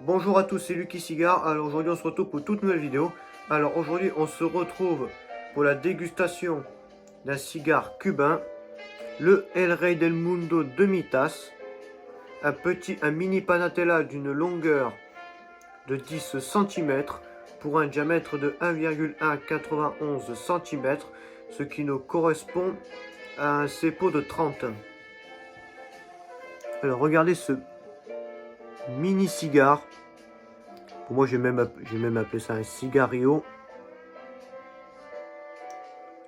Bonjour à tous, c'est Lucky Cigare. Alors aujourd'hui on se retrouve pour toute nouvelle vidéo. Alors aujourd'hui on se retrouve pour la dégustation d'un cigare cubain, le El Rey del Mundo demi-tasse, un mini panatella d'une longueur de 10 cm pour un diamètre de 1,191 cm, ce qui nous correspond à un cepo de 30. Alors regardez ce mini cigare. Pour moi, j'ai même appelé ça un cigario.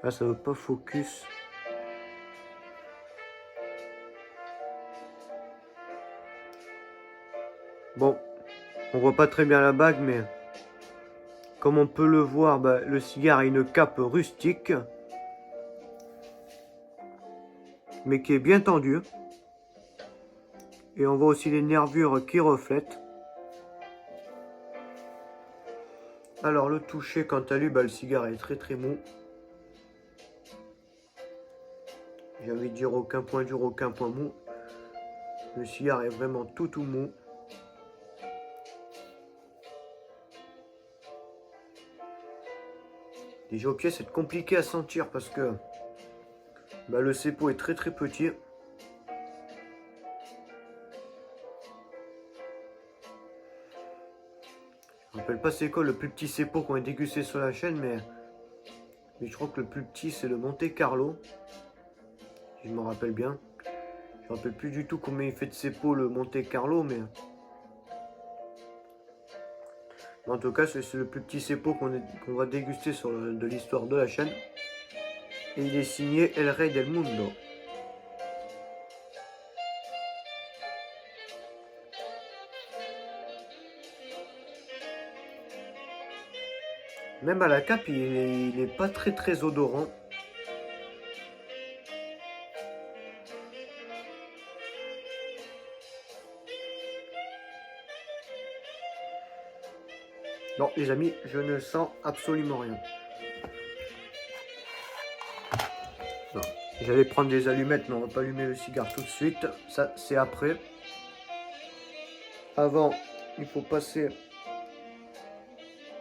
Là, ça veut pas focus. Bon, on voit pas très bien la bague, mais comme on peut le voir, le cigare a une cape rustique, mais qui est bien tendue. Et on voit aussi les nervures qui reflètent. Alors le toucher, quant à lui, le cigare est très mou. J'ai envie de dire aucun point dur, aucun point mou. Le cigare est vraiment tout mou. Déjà au pied, c'est compliqué à sentir parce que le cepo est très petit. Je ne me rappelle pas c'est quoi le plus petit cepo qu'on a dégusté sur la chaîne, mais je crois que le plus petit c'est le Monte Carlo. Si je me rappelle bien. Je ne me rappelle plus du tout combien il fait de cepo le Monte Carlo, mais en tout cas c'est le plus petit cepo qu'on va déguster de l'histoire de la chaîne. Et il est signé El Rey del Mundo. Même à la cape, il est pas très odorant. Non, les amis, je ne sens absolument rien. J'allais prendre des allumettes, mais on va pas allumer le cigare tout de suite. Ça, c'est après. Avant, il faut passer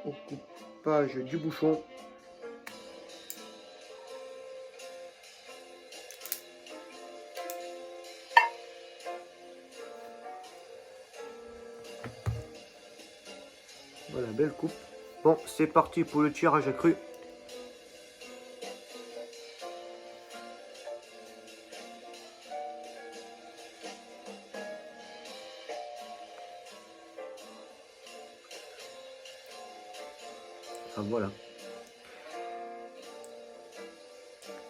au coupage du bouchon. Voilà, belle coupe. Bon, c'est parti pour le tirage à cru. Enfin, voilà.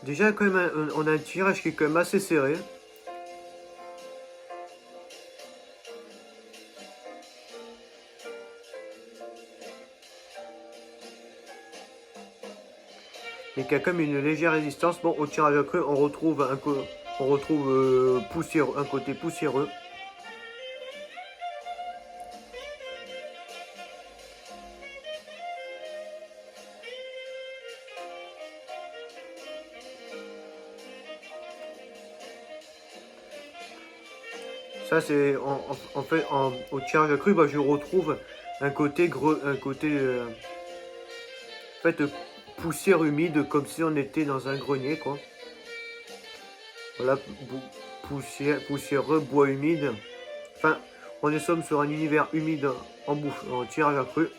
Déjà, quand même, on a un tirage qui est quand même assez serré. Et qui a quand même une légère résistance. Bon, au tirage à cru, on retrouve un côté poussiéreux. Ça, c'est en fait au tirage à cru, je retrouve un côté poussière humide, comme si on était dans un grenier, quoi. Voilà, poussiéreux, bois humide. Enfin, on est somme sur un univers humide en tirage à cru.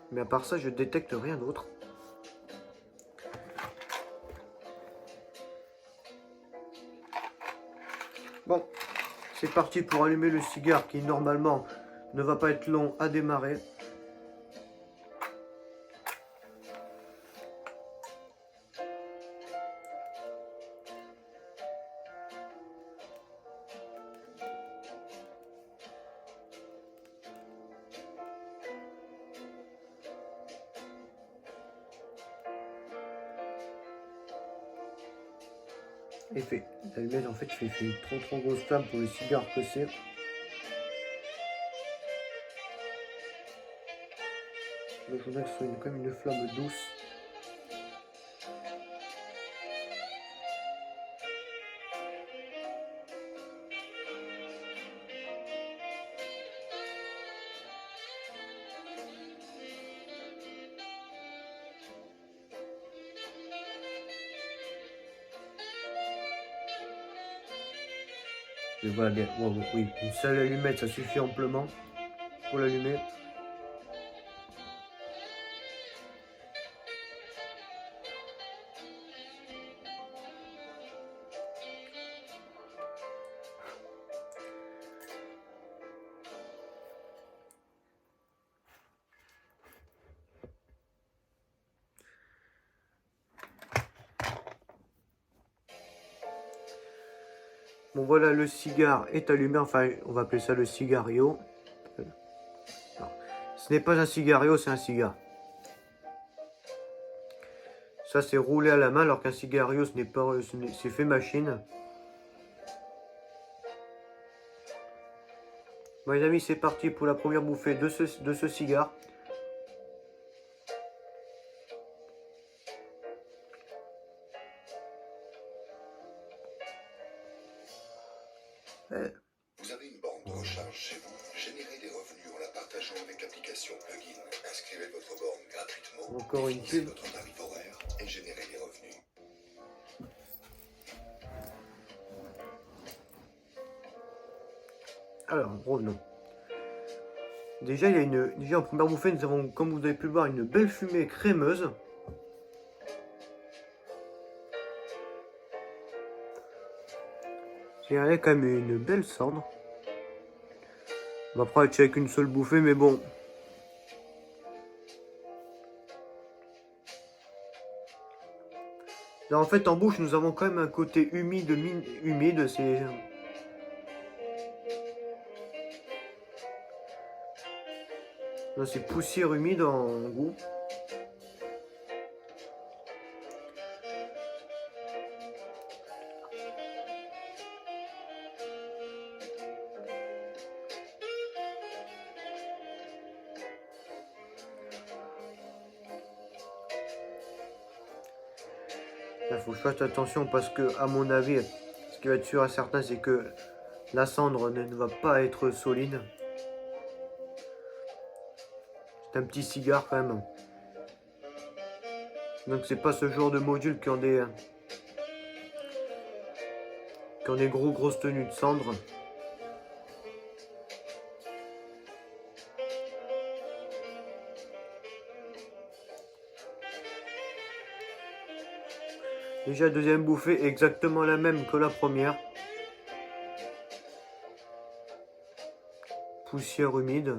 Mais à part ça, je détecte rien d'autre. Bon, c'est parti pour allumer le cigare qui normalement ne va pas être long à démarrer. Effet, l'allumette en fait fait une trop grosse flamme pour le cigare que c'est. Je voudrais que ce soit comme une flamme douce. Et voilà bien, oui, une seule allumette ça suffit amplement pour l'allumer. Bon voilà, le cigare est allumé, enfin on va appeler ça le cigario. Non, ce n'est pas un cigario, c'est un cigare. Ça c'est roulé à la main alors qu'un cigario ce n'est pas, c'est fait machine. Bon les amis, c'est parti pour la première bouffée de ce cigare. Vous avez une borne de recharge chez vous. Générez des revenus en la partageant avec l'application Plugin. Inscrivez votre borne gratuitement. Encore une définissez pub. votre tarif horaire et générez des revenus. Alors, revenons. Déjà, déjà en première bouffée, nous avons, comme vous avez pu le voir, une belle fumée crémeuse. Il y a quand même une belle cendre. On va pas être avec une seule bouffée, mais bon. Là, en fait, en bouche, nous avons quand même un côté humide, c'est... Là, c'est poussière humide en goût. Il faut que je fasse attention parce que, à mon avis, ce qui va être sûr à certains, c'est que la cendre ne va pas être solide. C'est un petit cigare quand même. Donc c'est pas ce genre de modules qui ont des grosses tenues de cendre. Déjà deuxième bouffée exactement la même que la première. Poussière humide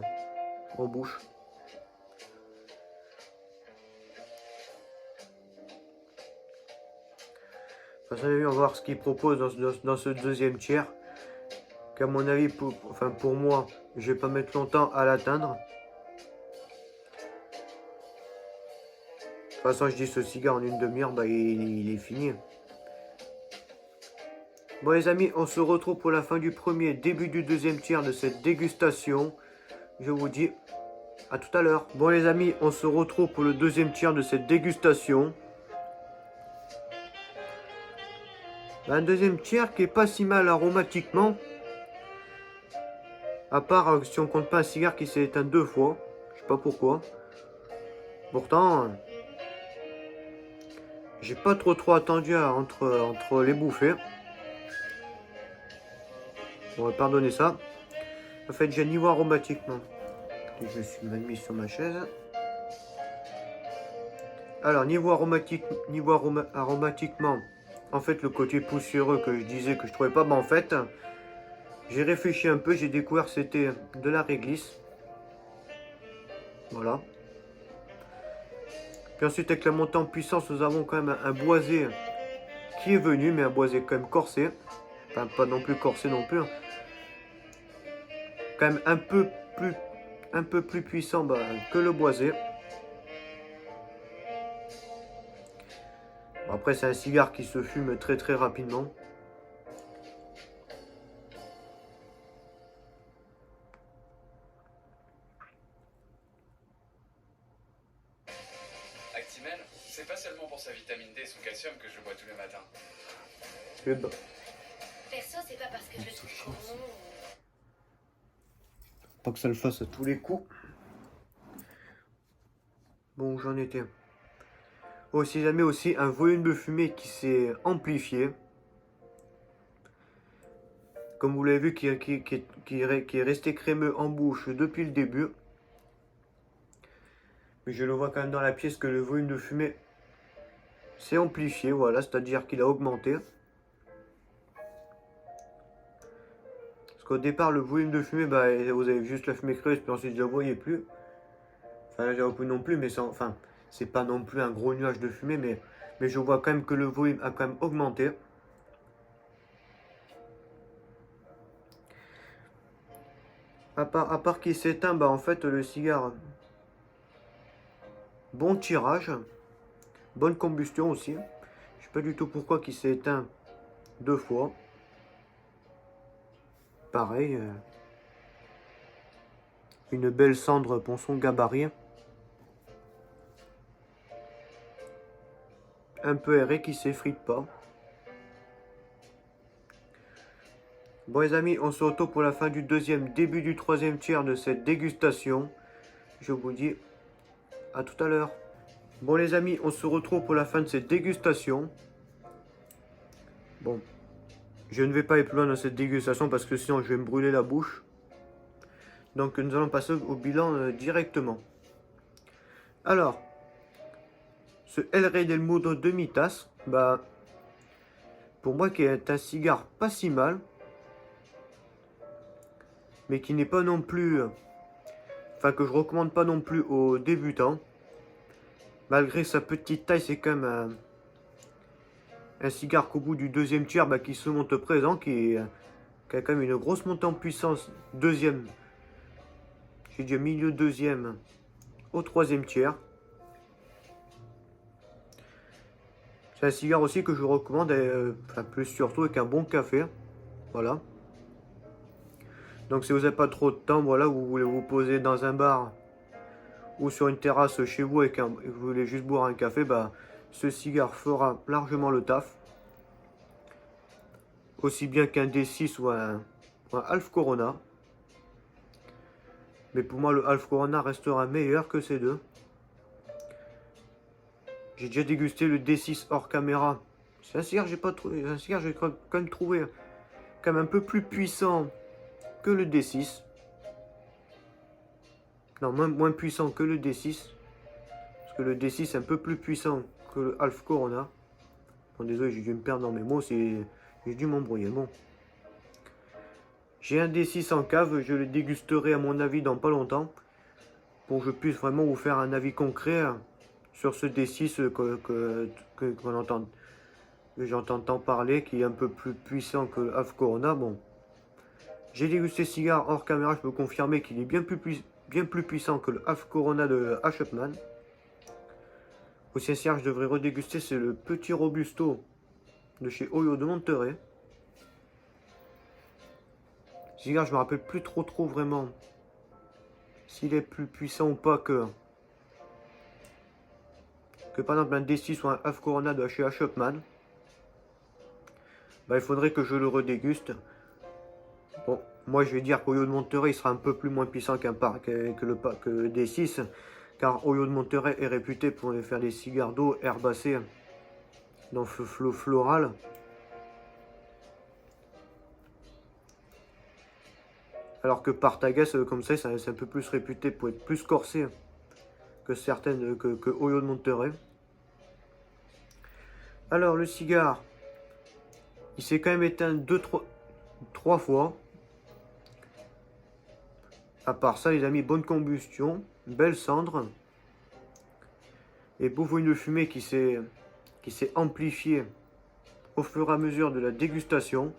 en bouche. Enfin, on va voir ce qu'il propose dans ce deuxième tiers. Qu'à mon avis, pour moi, je vais pas mettre longtemps à l'atteindre. De toute façon, je dis ce cigare en une demi-heure, bah, il est fini. Bon les amis, on se retrouve pour la fin du premier, début du deuxième tiers de cette dégustation. Je vous dis à tout à l'heure. Bon les amis, on se retrouve pour le deuxième tiers de cette dégustation. Un deuxième tiers qui est pas si mal aromatiquement. À part si on compte pas un cigare qui s'est éteint 2 fois. Je sais pas pourquoi. Pourtant, j'ai pas trop attendu entre les bouffées. On va pardonner ça. En fait, j'ai niveau aromatiquement. Je suis mal mis sur ma chaise. Alors, niveau aromatiquement, en fait, le côté poussiéreux que je disais que je trouvais pas, en fait, j'ai réfléchi un peu, j'ai découvert que c'était de la réglisse. Voilà. Puis ensuite, avec la montée en puissance, nous avons quand même un boisé qui est venu, mais un boisé quand même corsé. Enfin, pas non plus corsé non plus. Quand même un peu plus puissant que le boisé. Bon, après, c'est un cigare qui se fume très rapidement. Actimel, c'est pas seulement pour sa vitamine D et son calcium que je bois tous les matins. Eh ben, Perso, c'est pas parce que je trouve trop bon. pas que ça le fasse à tous les coups. Bon, j'en étais. Oh, si jamais aussi un volume de fumée qui s'est amplifié. Comme vous l'avez vu, qui est resté crémeux en bouche depuis le début. Mais je le vois quand même dans la pièce que le volume de fumée s'est amplifié, voilà, c'est-à-dire qu'il a augmenté. Parce qu'au départ, le volume de fumée, bah, vous avez juste la fumée creuse, puis ensuite je ne la voyais plus. Enfin, là, je la vois plus non plus, mais enfin, c'est pas non plus un gros nuage de fumée, mais je vois quand même que le volume a quand même augmenté. À part qu'il s'éteint, bah en fait le cigare, bon tirage, bonne combustion aussi. Je sais pas du tout pourquoi qu'il s'est éteint 2 fois. Pareil, une belle cendre pour son gabarit. Un peu aéré qui s'effrite pas. Bon les amis, on se retrouve pour la fin du deuxième, début du troisième tiers de cette dégustation. Je vous dis à tout à l'heure. Bon les amis, on se retrouve pour la fin de cette dégustation. Bon, je ne vais pas aller plus loin dans cette dégustation parce que sinon je vais me brûler la bouche. Donc nous allons passer au bilan directement. Alors, ce El Rey del Mundo demi-tasse, bah, pour moi qui est un cigare pas si mal, mais qui n'est pas non plus, enfin que je recommande pas non plus aux débutants. Malgré sa petite taille, c'est quand même un cigare qu'au bout du deuxième tiers, bah, qui se monte présent, qui a quand même une grosse montée en puissance. Deuxième, j'ai dit milieu deuxième au troisième tiers. C'est un cigare aussi que je recommande, enfin plus surtout avec un bon café. Voilà. Donc si vous n'avez pas trop de temps, voilà, vous voulez vous poser dans un bar ou sur une terrasse chez vous et vous voulez juste boire un café, bah, ce cigare fera largement le taf. Aussi bien qu'un D6 ou un Half Corona. Mais pour moi, le Half Corona restera meilleur que ces deux. J'ai déjà dégusté le D6 hors caméra. C'est un cigare que j'ai pas trouvé. Un cigare que j'ai quand même trouvé quand même un peu plus puissant que le D6. Non, moins puissant que le D6. Parce que le D6 est un peu plus puissant que le Half Corona. Bon, désolé, j'ai dû me perdre dans mes mots. J'ai dû m'embrouiller. Bon. J'ai un D6 en cave. Je le dégusterai à mon avis dans pas longtemps. Pour que je puisse vraiment vous faire un avis concret sur ce D6 que j'entends tant parler, qui est un peu plus puissant que le Half Corona. Bon. J'ai dégusté ce cigare hors caméra. Je peux confirmer qu'il est bien plus puissant que le Half Corona de Chapman. Aussi un cigare que je devrais redéguster, c'est le Petit Robusto de chez Hoyo de Monterrey. Cigare, je me rappelle plus trop vraiment s'il est plus puissant ou pas que par exemple un D6 ou un Half Corona de chez Chapman. Bah, il faudrait que je le redéguste. Bon, moi je vais dire qu'Hoyo de Monterrey il sera un peu plus moins puissant que le D6, car Hoyo de Monterrey est réputé pour faire des cigares d'eau herbacés dans le floral. Alors que Partagas, comme ça, c'est un peu plus réputé pour être plus corsé que certaines, que Hoyo de Monterrey. Alors le cigare, il s'est quand même éteint 3 fois. À part ça, les amis, bonne combustion, belle cendre. Et beau volume de fumée qui s'est amplifié au fur et à mesure de la dégustation.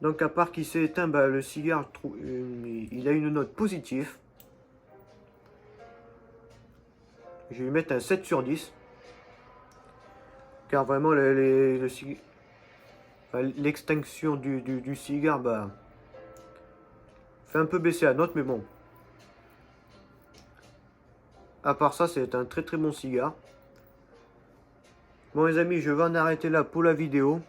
Donc à part qu'il s'est éteint, bah, le cigare, il a une note positive. Je vais lui mettre un 7 sur 10. Car vraiment, l'extinction du cigare, bah, fait un peu baisser la note, mais bon. À part ça, c'est un très très bon cigare. Bon les amis, je vais en arrêter là pour la vidéo.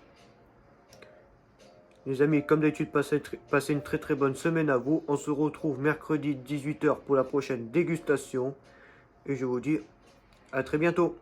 Les amis, comme d'habitude, passez une très très bonne semaine à vous. On se retrouve mercredi 18 h pour la prochaine dégustation. Et je vous dis à très bientôt.